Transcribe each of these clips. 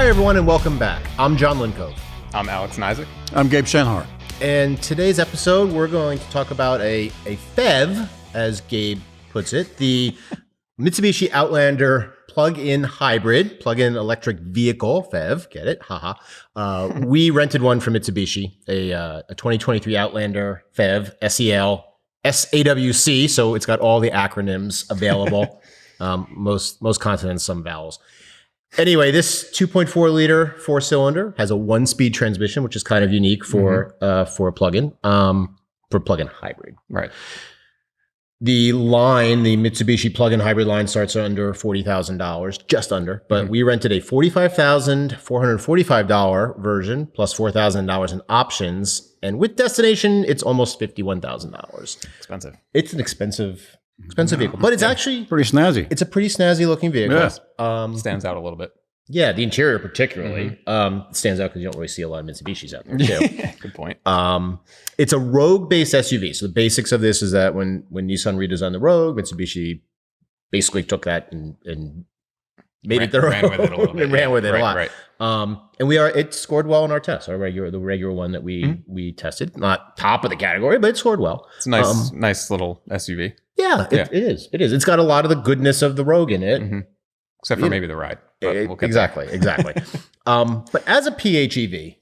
Hi, everyone, and welcome back. I'm John Lincove. I'm Alex and Isaac. I'm Gabe Shanhar. And today's episode, we're going to talk about a PHEV, as Gabe puts it, the Mitsubishi Outlander plug-in hybrid, plug-in electric vehicle, PHEV, get it? Haha. We rented one from Mitsubishi, a 2023 Outlander PHEV, SEL, SAWC, so it's got all the acronyms available, most consonants, some vowels. Anyway, this 2.4 liter four-cylinder has a one-speed transmission, which is kind of unique for a plug-in, for plug-in hybrid. Right. The Mitsubishi plug-in hybrid line starts under $40,000, just under. But we rented a $45,445 version plus $4,000 in options, and with destination, it's almost $51,000. Expensive. It's an expensive vehicle, but it's actually Pretty snazzy. it's a pretty snazzy looking vehicle. Yeah. Stands out a little bit. Yeah, the interior particularly stands out because you don't really see a lot of Mitsubishis out there too. Good point. It's a Rogue-based SUV. So the basics of this is that when Nissan redesigned the Rogue, Mitsubishi basically took that and made it their own. Ran with it a little bit. And ran with it a lot. Right. And it scored well in our test. The regular one that we tested, not top of the category, but it scored well. It's a nice little SUV. Yeah, it is. It is. It's got a lot of the goodness of the Rogue in it. Except for maybe the ride. But we'll get Exactly. But as a PHEV,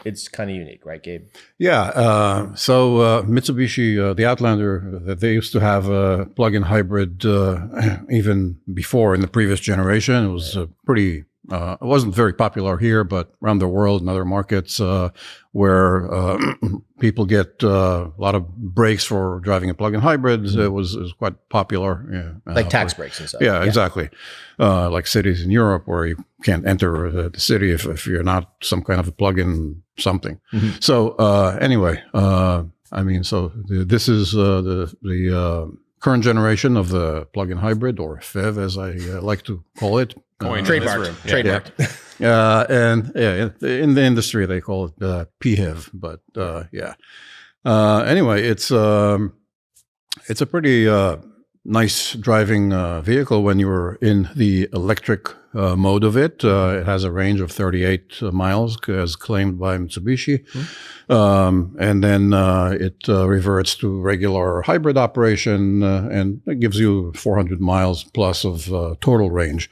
it's kind of unique, right, Gabe? Yeah. So Mitsubishi, the Outlander, they used to have a plug-in hybrid even before in the previous generation. It was pretty. It wasn't very popular here, but around the world in other markets where people get a lot of breaks for driving a plug-in hybrid, it was quite popular. Yeah, Like tax breaks and stuff. Yeah, exactly. Like cities in Europe where you can't enter the city if you're not some kind of a plug-in something. So anyway, this is the current generation of the plug-in hybrid, or PHEV as I like to call it. Trademarked. And in the industry they call it P-HEV, but anyway, it's a pretty nice driving vehicle when you're in the electric mode of it. It has a range of 38 miles as claimed by Mitsubishi. And then it reverts to regular hybrid operation and it gives you 400 miles plus of total range.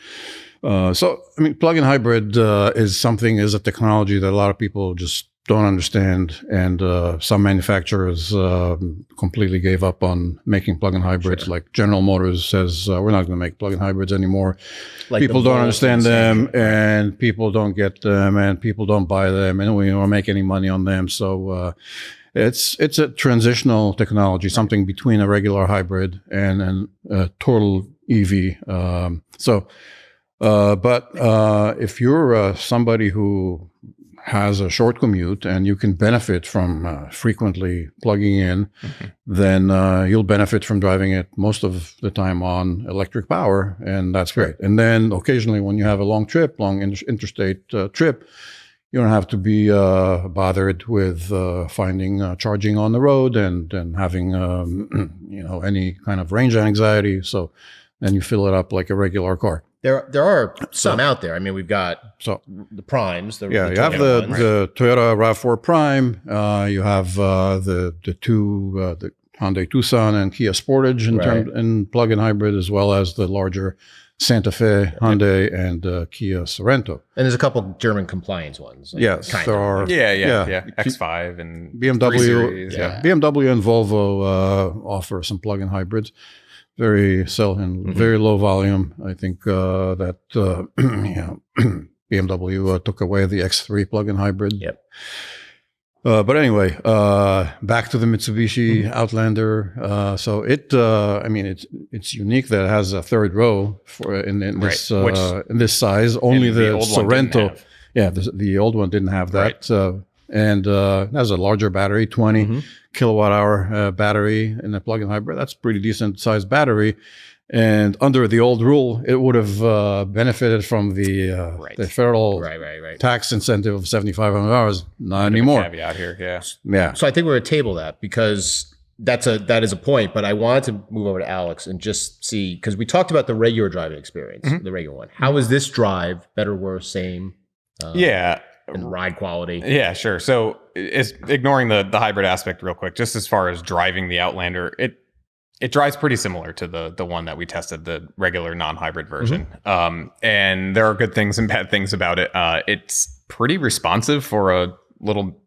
Plug-in hybrid is a technology that a lot of people just don't understand, and some manufacturers completely gave up on making plug-in hybrids. Sure. Like General Motors says, we're not going to make plug-in hybrids anymore. Like people don't understand them, and people don't get them, and people don't buy them, and we don't make any money on them. So it's a transitional technology, something between a regular hybrid and a total EV. But if you're somebody who has a short commute and you can benefit from frequently plugging in, then you'll benefit from driving it most of the time on electric power, and that's great. And then occasionally when you have a long interstate trip, you don't have to be bothered with finding charging on the road and having any kind of range anxiety. So then you fill it up like a regular car. There are some out there. I mean, we've got the Primes. You have the Toyota RAV4 Prime. You have the two the Hyundai Tucson and Kia Sportage in plug-in hybrid, as well as the larger Santa Fe, Hyundai, and Kia Sorento. And there's a couple German compliance ones. Yes, there are. Yeah. X5 and BMW. BMW and Volvo offer some plug-in hybrids. Very very low volume. I think that BMW took away the X3 plug-in hybrid. Yep. But anyway, back to the Mitsubishi Outlander. So it's unique that it has a third row in this size. Only the Sorento. The old one didn't have that. Right. And it has a larger battery, 20 kilowatt hour battery in a plug-in hybrid. That's a pretty decent sized battery. And under the old rule, it would have benefited from the federal tax incentive of $7,500. Not anymore. Caveat here, yeah. So I think we're going to table that because that is a point. But I wanted to move over to Alex and just see, because we talked about the regular driving experience, the regular one. How is this drive? Better, worse, same? and ride quality. Yeah, sure. So it's ignoring the hybrid aspect real quick, just as far as driving the Outlander, it drives pretty similar to the one that we tested, the regular non-hybrid version. And there are good things and bad things about it. It's pretty responsive for a little,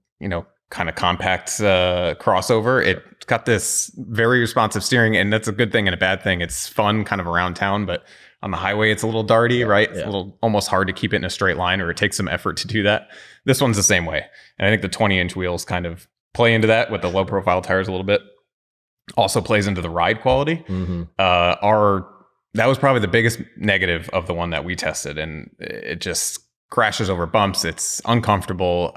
kind of compact crossover. It's got this very responsive steering, and that's a good thing and a bad thing. It's fun kind of around town, but on the highway, it's a little darty, right? It's a little almost hard to keep it in a straight line, or it takes some effort to do that. This one's the same way. And I think the 20-inch wheels kind of play into that with the low profile tires a little bit. Also plays into the ride quality. That was probably the biggest negative of the one that we tested. And it just crashes over bumps. It's uncomfortable.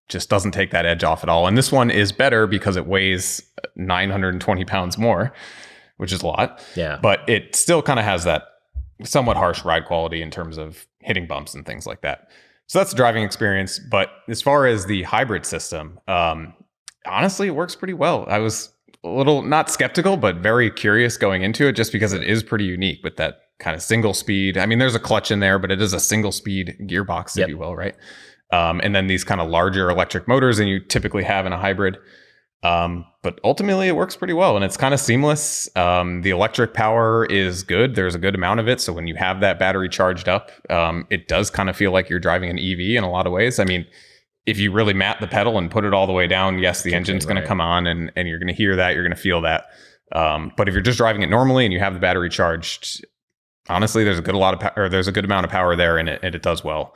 Just doesn't take that edge off at all. And this one is better because it weighs 920 pounds more, which is a lot. Yeah. But it still kind of has that somewhat harsh ride quality in terms of hitting bumps and things like that. So that's the driving experience. But as far as the hybrid system, honestly, it works pretty well. I was a little not skeptical, but very curious going into it, just because it is pretty unique with that kind of single speed. I mean, there's a clutch in there, but it is a single speed gearbox, if you will, right? And then these kind of larger electric motors than you typically have in a hybrid. But ultimately it works pretty well, and it's kind of seamless. The electric power is good. There's a good amount of it. So when you have that battery charged up, it does kind of feel like you're driving an EV in a lot of ways. I mean, if you really mat the pedal and put it all the way down, yes, the engine's going to come on and you're going to hear that, you're going to feel that. But if you're just driving it normally and you have the battery charged, honestly, there's a good amount of power there, and it does well.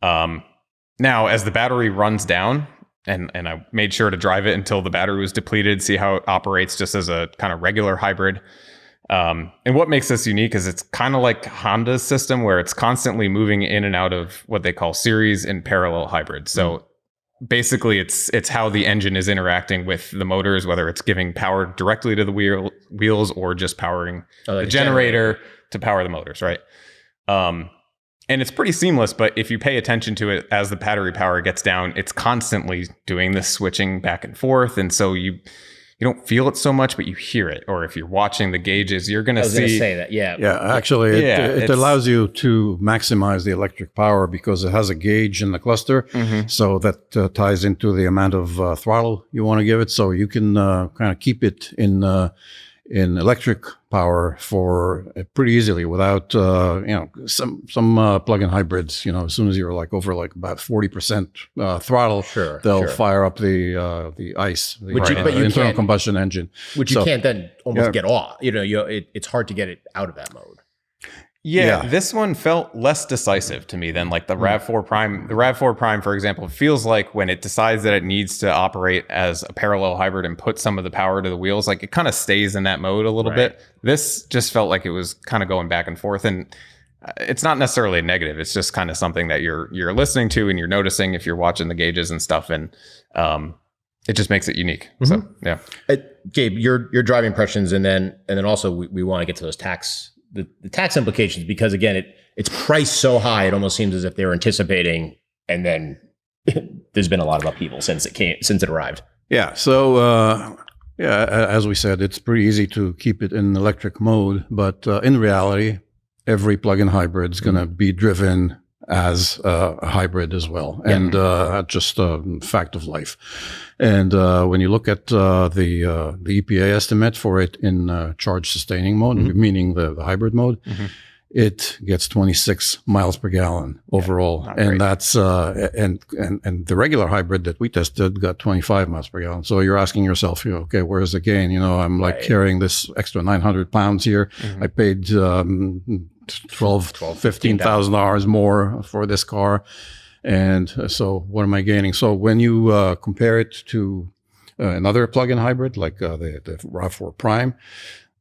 Now, as the battery runs down, and I made sure to drive it until the battery was depleted, see how it operates just as a kind of regular hybrid. And what makes this unique is it's kind of like Honda's system, where it's constantly moving in and out of what they call series and parallel hybrids. So basically it's how the engine is interacting with the motors, whether it's giving power directly to the wheels or just powering the generator to power the motors, right? And it's pretty seamless, but if you pay attention to it as the battery power gets down, it's constantly doing this switching back and forth. And so you don't feel it so much, but you hear it. Or if you're watching the gauges, you're going to see. I was going to say that, yeah. Yeah, actually, it allows you to maximize the electric power because it has a gauge in the cluster. So that ties into the amount of throttle you want to give it. So you can kind of keep it in electric power for pretty easily without some plug-in hybrids. As soon as you're over about 40% throttle, they'll fire up the ICE, the internal combustion engine, which you can't then almost get off. It's hard to get it out of that mode. Yeah, this one felt less decisive to me than like the RAV4 Prime. The RAV4 Prime, for example, feels like when it decides that it needs to operate as a parallel hybrid and put some of the power to the wheels, like it kind of stays in that mode a little bit. This just felt like it was kind of going back and forth, and it's not necessarily a negative. It's just kind of something that you're listening to and you're noticing if you're watching the gauges and stuff, and it just makes it unique. So yeah, Gabe, your driving impressions, and then also we want to get to those the tax implications, because again, it's priced so high, it almost seems as if they were anticipating, and then there's been a lot of upheaval since it arrived. Yeah. So as we said, it's pretty easy to keep it in electric mode, but in reality, every plug-in hybrid is going to be driven as a hybrid as well, and just a fact of life. And when you look at the EPA estimate for it in charge sustaining mode, meaning the hybrid mode, it gets 26 miles per gallon overall, and that's and the regular hybrid that we tested got 25 miles per gallon. So you're asking yourself, okay, where's the gain? I'm like carrying this extra 900 pounds here. I paid $15,000 more for this car, and so what am I gaining? So when you compare it to another plug-in hybrid like the RAV4 Prime,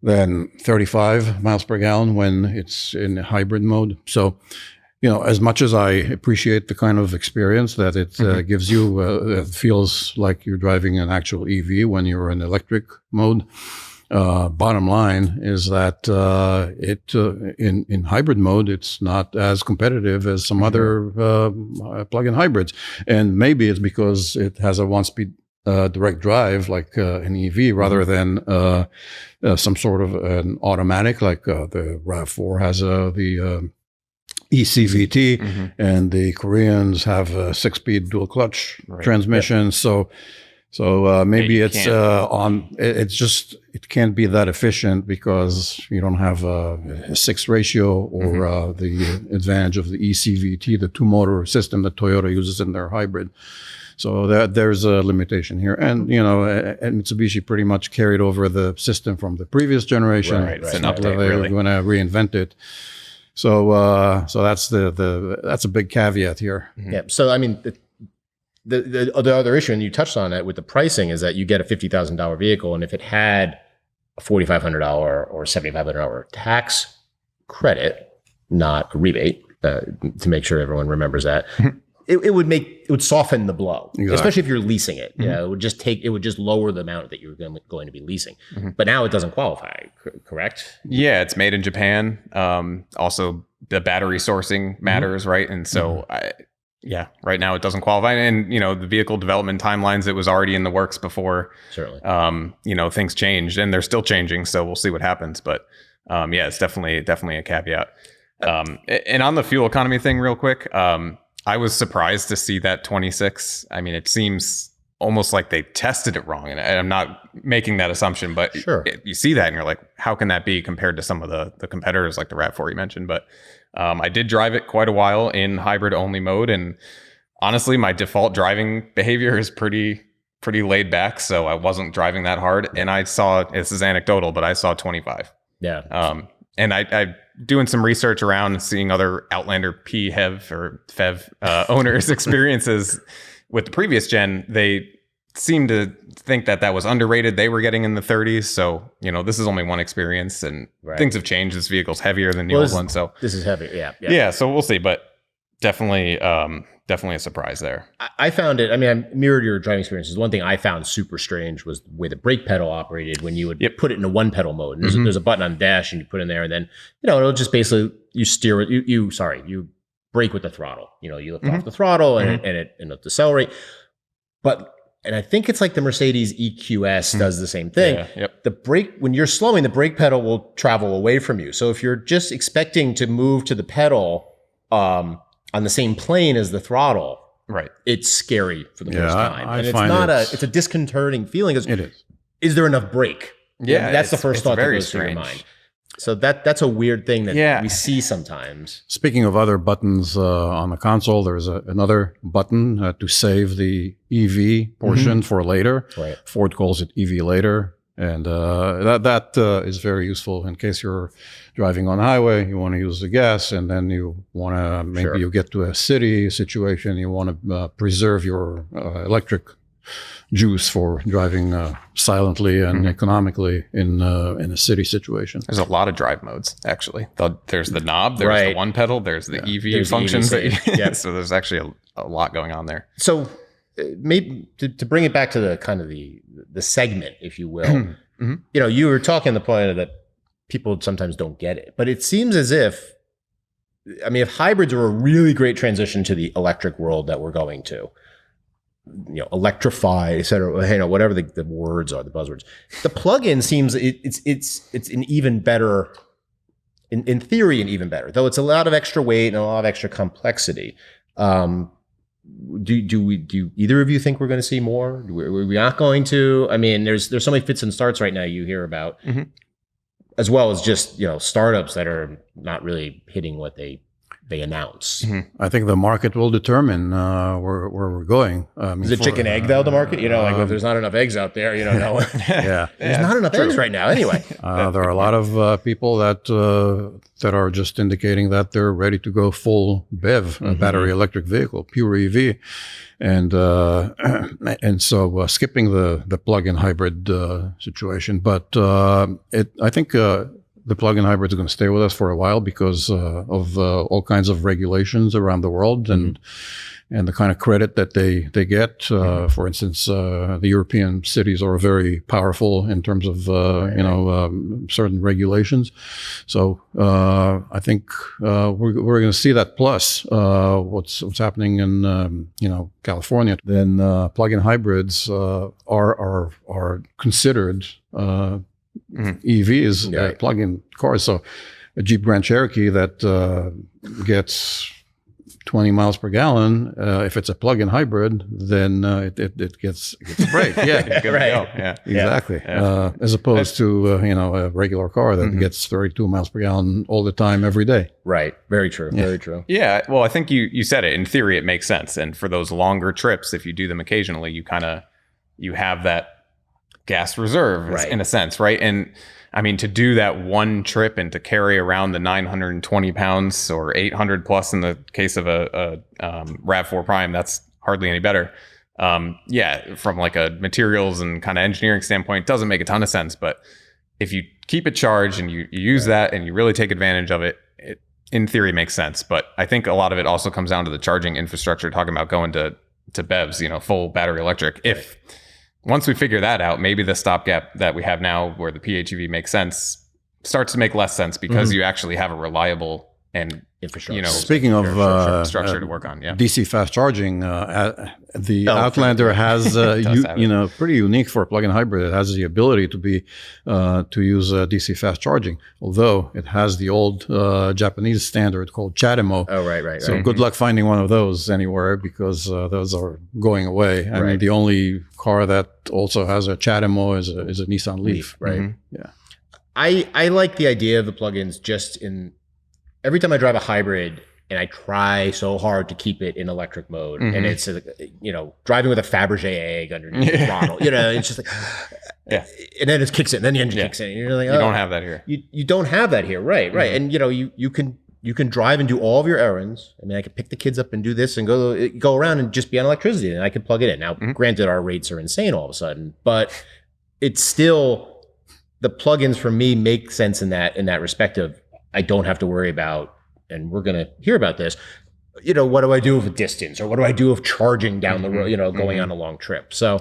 then 35 miles per gallon when it's in hybrid mode. So as much as I appreciate the kind of experience that it gives you, it feels like you're driving an actual EV when you're in electric mode. Bottom line is that in hybrid mode, it's not as competitive as some other plug-in hybrids. And maybe it's because it has a one-speed direct drive like an EV rather than some sort of an automatic like the RAV4 has the ECVT, and the Koreans have a 6-speed dual clutch transmission. So maybe it's it can't be that efficient because you don't have a 6 ratio or the advantage of the ECVT, the 2-motor system that Toyota uses in their hybrid. So there's a limitation here. And, and Mitsubishi pretty much carried over the system from the previous generation. Right. It's an update, They're going to reinvent it. So that's that's a big caveat here. Yeah. So, I mean, the other issue, and you touched on it with the pricing, is that you get a $50,000 vehicle, and if it had a $4,500 or $7,500 tax credit, not a rebate, to make sure everyone remembers that, it would soften the blow, especially if you're leasing it. Yeah, it would just lower the amount that you're going to be leasing. But now it doesn't qualify, correct? Yeah, it's made in Japan. Also, the battery sourcing matters, right? And so, right now it doesn't qualify. And the vehicle development timelines, it was already in the works before. Certainly. Things changed, and they're still changing. So we'll see what happens. But it's definitely a caveat. And on the fuel economy thing, real quick. I was surprised to see that 26. I mean, it seems almost like they tested it wrong. And I'm not making that assumption, but sure. You see that and you're like, how can that be compared to some of the competitors like the RAV4 you mentioned? But I did drive it quite a while in hybrid only mode. And honestly, my default driving behavior is pretty laid back. So I wasn't driving that hard. And I saw, this is anecdotal, but I saw 25. Yeah. And I doing some research around and seeing other Outlander P-HEV or PHEV owners' experiences with the previous gen, they seem to think that was underrated. They were getting in the 30s. So, this is only one experience and things have changed. This vehicle's heavier than the old one. So this is heavy. Yeah. Yeah. So we'll see, but definitely a surprise there. I found it, I mean, I mirrored your driving experiences. One thing I found super strange was the way the brake pedal operated when you would put it in a 1-pedal mode. And there's a button on the dash and you put in there and then, it'll just basically, you steer it, you brake with the throttle. You lift off the throttle and it'll decelerate. And I think it's like the Mercedes EQS does the same thing. Yeah, yep. The brake, when you're slowing, the brake pedal will travel away from you. So if you're just expecting to move to the pedal, on the same plane as the throttle, right? It's scary for the first time, and it's a disconcerting feeling. It is. Is there enough brake? Yeah, that's the first thought that goes through your mind. So that's a weird thing that we see sometimes. Speaking of other buttons on the console, there's another button to save the EV portion for later. Right. Ford calls it EV later. And that is very useful in case you're driving on the highway, you want to use the gas, and then you want to, maybe you get to a city situation, you want to preserve your electric juice for driving silently and economically in a city situation. There's a lot of drive modes, actually. There's the knob, there's the 1-pedal, there's the EV functions. So there's actually a lot going on there. So maybe to bring it back to the kind of the segment, if you will, you were talking the point that people sometimes don't get it, but it seems as if hybrids are a really great transition to the electric world that we're going to, electrify, et cetera, whatever the words are, the buzzwords. The plug-in seems it's an even better, in theory, an even better, though it's a lot of extra weight and a lot of extra complexity. Do either of you think we're going to see more? We're not going to. I mean, there's so many fits and starts right now you hear about, as well as just startups that are not really hitting what they announce. I think the market will determine where we're going. Is it chicken egg though? The market, if there's not enough eggs out there, no. There's not enough eggs right now. Anyway, there are a lot of people that are just indicating that they're ready to go full BEV, battery electric vehicle, pure EV, and so skipping the plug-in hybrid situation. But I think. The plug-in hybrid is going to stay with us for a while because of all kinds of regulations around the world and the kind of credit that they get. For instance, the European cities are very powerful in terms of certain regulations. So I think we're going to see that. Plus, what's happening in California, then plug-in hybrids are considered. EVs, plug-in cars. So a Jeep Grand Cherokee that gets 20 miles per gallon. If it's a plug-in hybrid, then it gets a break. Yeah, Good to Right. go. Yeah. exactly. Yeah. As opposed to a regular car that gets 32 miles per gallon all the time, every day. Right. Very true. Very true. Yeah, well, I think you said it. In theory, it makes sense. And for those longer trips, if you do them occasionally, you have that gas reserve Right. in a sense, right? And I mean, to do that one trip and to carry around the 920 pounds or 800 plus in the case of a RAV4 Prime, that's hardly any better. Yeah, from like a materials and kind of engineering standpoint, it doesn't make a ton of sense. But if you keep it charged and you use that and you really take advantage of it, it in theory makes sense. But I think a lot of it also comes down to the charging infrastructure, talking about going to BEVs, full battery electric. If once we figure that out, maybe the stopgap that we have now where the PHEV makes sense starts to make less sense because you actually have a reliable and Infrastructure. Speaking of structure to work on. Yeah. DC fast charging, the Oh, Outlander has, It does have it. pretty unique for a plug-in hybrid. It has the ability to use DC fast charging, although it has the old Japanese standard called CHAdeMO. Oh, right. So good luck finding one of those anywhere because those are going away. I mean, the only car that also has a CHAdeMO is a Nissan Leaf. Right. Mhm. Yeah. I like the idea of the plugins just in every time I drive a hybrid and I try so hard to keep it in electric mode and it's driving with a Fabergé egg underneath the throttle, it's just like, and then it kicks in, and then the engine kicks in, and you're like, You don't have that here. You don't have that here. Right. And you can drive and do all of your errands. I mean, I could pick the kids up and do this and go around and just be on electricity and I could plug it in. Now, granted, our rates are insane all of a sudden, but it's still, the plugins for me make sense in that respect of, I don't have to worry about, and we're going to hear about this, what do I do with a distance or what do I do with charging down the road, going on a long trip. So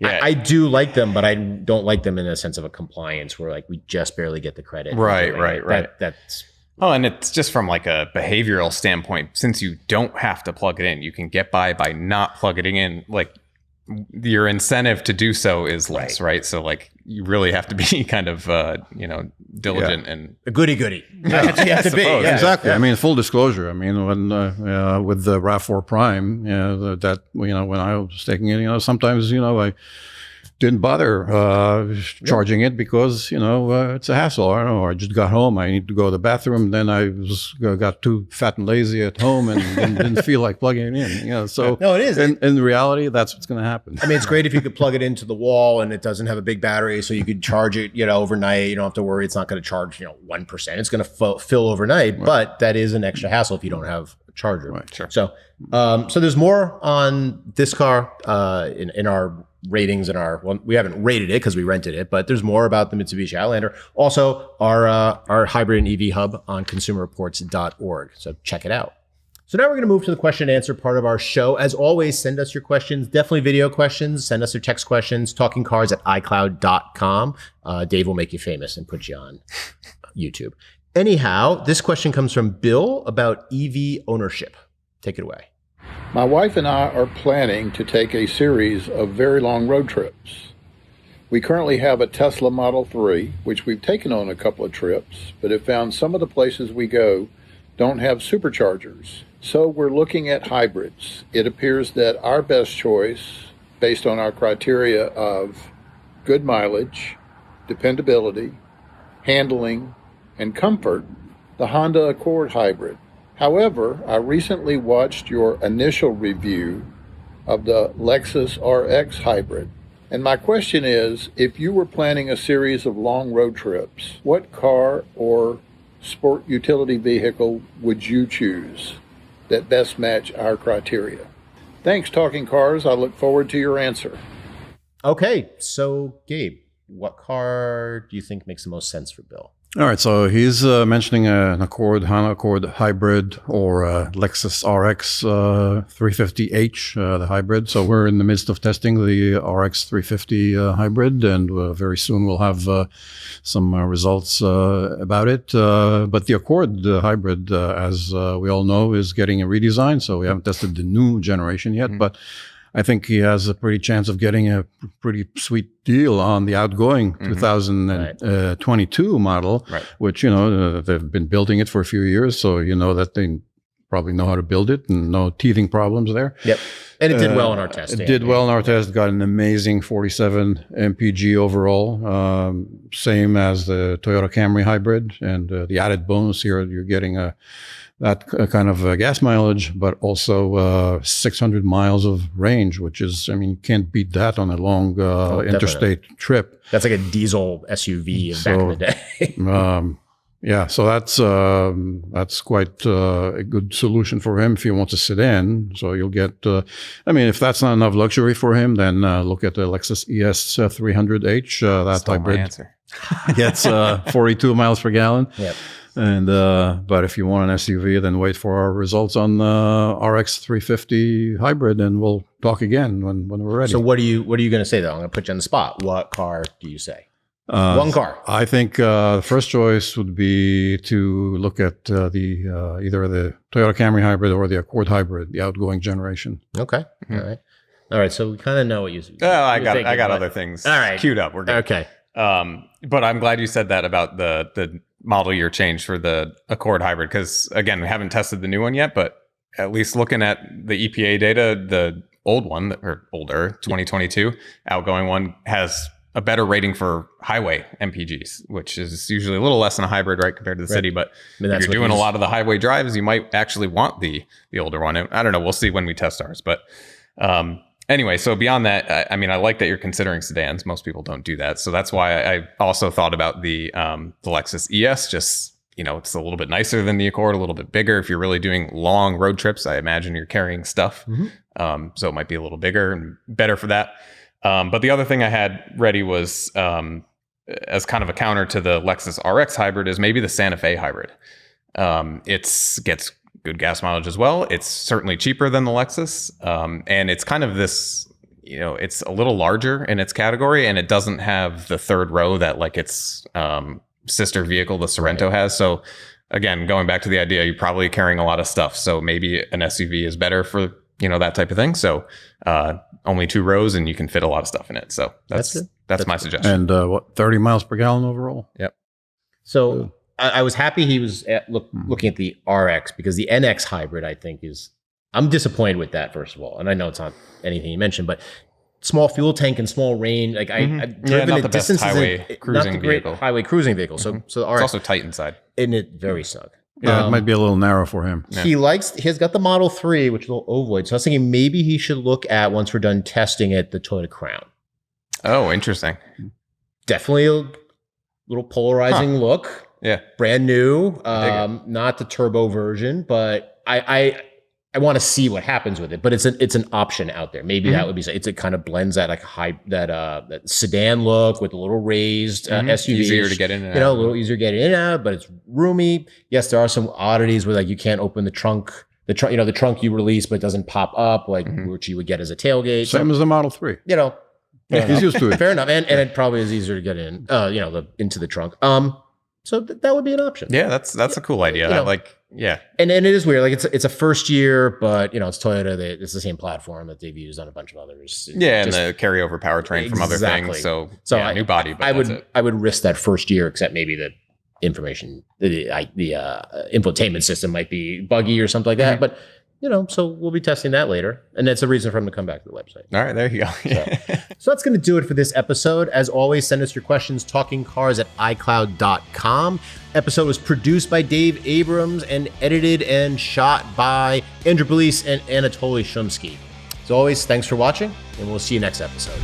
I do like them, but I don't like them in a sense of a compliance where like we just barely get the credit. Right. That's And it's just from like a behavioral standpoint, since you don't have to plug it in, you can get by not plugging it in. Like your incentive to do so is less, right? So like you really have to be kind of, diligent and a goody. That's what you have to be. suppose. Yeah. Exactly. I mean, full disclosure. I mean, when with the RAV4 Prime, that when I was taking it, sometimes I didn't bother charging it because it's a hassle. I don't know. I just got home. I need to go to the bathroom. Then I got too fat and lazy at home and didn't feel like plugging it in. So No, it is. In reality, that's what's going to happen. I mean, it's great if you could plug it into the wall and it doesn't have a big battery, so you could charge it, overnight. You don't have to worry it's not going to charge, 1%. It's going to fill overnight, but that is an extra hassle if you don't have a charger. Right. Sure. So there's more on this car in our ratings we haven't rated it because we rented it, but there's more about the Mitsubishi Outlander. Also, our hybrid and EV hub on consumerreports.org. So check it out. So now we're going to move to the question and answer part of our show. As always, send us your questions, definitely video questions. Send us your text questions, talkingcars@icloud.com. Dave will make you famous and put you on YouTube. Anyhow, this question comes from Bill about EV ownership. Take it away. My wife and I are planning to take a series of very long road trips. We currently have a Tesla Model 3, which we've taken on a couple of trips, but have found some of the places we go don't have superchargers. So we're looking at hybrids. It appears that our best choice, based on our criteria of good mileage, dependability, handling, and comfort, the Honda Accord hybrid. However, I recently watched your initial review of the Lexus RX hybrid. And my question is, if you were planning a series of long road trips, what car or sport utility vehicle would you choose that best match our criteria? Thanks, Talking Cars. I look forward to your answer. Okay, so Gabe, what car do you think makes the most sense for Bill? All right, so he's mentioning an Honda Accord hybrid or Lexus RX 350h, the hybrid. So we're in the midst of testing the RX 350 hybrid, and very soon we'll have some results about it. But the Accord hybrid, as we all know, is getting a redesign, so we haven't tested the new generation yet. But I think he has a pretty chance of getting a pretty sweet deal on the outgoing 2022 model, which, they've been building it for a few years. So, that they probably know how to build it and no teething problems there. Yep. And it did well in our test. It did well in our test. Got an amazing 47 mpg overall, same as the Toyota Camry hybrid. And the added bonus here, you're getting that kind of gas mileage, but also 600 miles of range, which is, you can't beat that on a long interstate trip. That's like a diesel SUV back in the day. Yeah, so that's quite a good solution for him if he wants a sedan. So you'll get, if that's not enough luxury for him, then look at the Lexus ES 300H. That hybrid gets 42 miles per gallon. Yep. And but if you want an SUV, then wait for our results on RX 350 hybrid, and we'll talk again when we're ready. So what are you going to say though? I'm going to put you on the spot. What car do you say? One car. I think the first choice would be to look at either the Toyota Camry hybrid or the Accord hybrid, the outgoing generation. Okay. Mm-hmm. All right. So we kind of know what you. I got other things. All right. Queued up. We're good. Okay. But I'm glad you said that about the model year change for the Accord hybrid, because again, we haven't tested the new one yet, but at least looking at the EPA data, the old one or older 2022 outgoing one has a better rating for highway MPGs, which is usually a little less than a hybrid, right, compared to the city. But if you're doing a lot of the highway drives, you might actually want the older one. I don't know. We'll see when we test ours. But anyway, so beyond that, I like that you're considering sedans. Most people don't do that. So that's why I also thought about the Lexus ES. Just, it's a little bit nicer than the Accord, a little bit bigger. If you're really doing long road trips, I imagine you're carrying stuff. Mm-hmm. So it might be a little bigger and better for that. But the other thing I had ready was, as kind of a counter to the Lexus RX hybrid, is maybe the Santa Fe hybrid. It gets good gas mileage as well. It's certainly cheaper than the Lexus. And it's kind of this, it's a little larger in its category, and it doesn't have the third row that like its sister vehicle, the Sorento, has. So again, going back to the idea, you're probably carrying a lot of stuff. So maybe an SUV is better for that type of thing. So only 2 rows, and you can fit a lot of stuff in it. So that's my suggestion. And 30 miles per gallon overall. Yep. So I was happy he was looking at the RX, because the NX hybrid, I think, I'm disappointed with that, first of all. And I know it's not anything you mentioned, but small fuel tank and small range. Like I've driven not the best highway cruising not the great vehicle. highway cruising vehicle. So the RX, it's also tight inside. And it very snug. Yeah, it might be a little narrow for him. Yeah. He's got the Model 3, which is a little ovoid. So I was thinking maybe he should look at, once we're done testing it, the Toyota Crown. Oh, interesting. Definitely a little polarizing look. Yeah. Brand new. Not the turbo version, but I want to see what happens with it. But it's an option out there. Maybe that would be, it kind of blends that that sedan look with a little raised SUV. Easier to get in and out. A little easier to get in and out, but it's roomy. Yes, there are some oddities where like you can't open the trunk. The trunk you release, but it doesn't pop up, like which you would get as a tailgate. Same as the Model 3. He's used to it. Fair enough. And it probably is easier to get in, into the trunk. So that would be an option. Yeah, that's a cool idea. And it is weird. Like it's a first year, but it's Toyota. It's the same platform that they've used on a bunch of others. And the carryover powertrain from other things. So new body. But I would risk that first year, except maybe the information, the infotainment system might be buggy or something like that. But so we'll be testing that later. And that's a reason for him to come back to the website. All right, there you go. So that's going to do it for this episode. As always, send us your questions, talkingcars@icloud.com. Episode was produced by Dave Abrams and edited and shot by Andrew Belize and Anatoly Shumsky. As always, thanks for watching, and we'll see you next episode.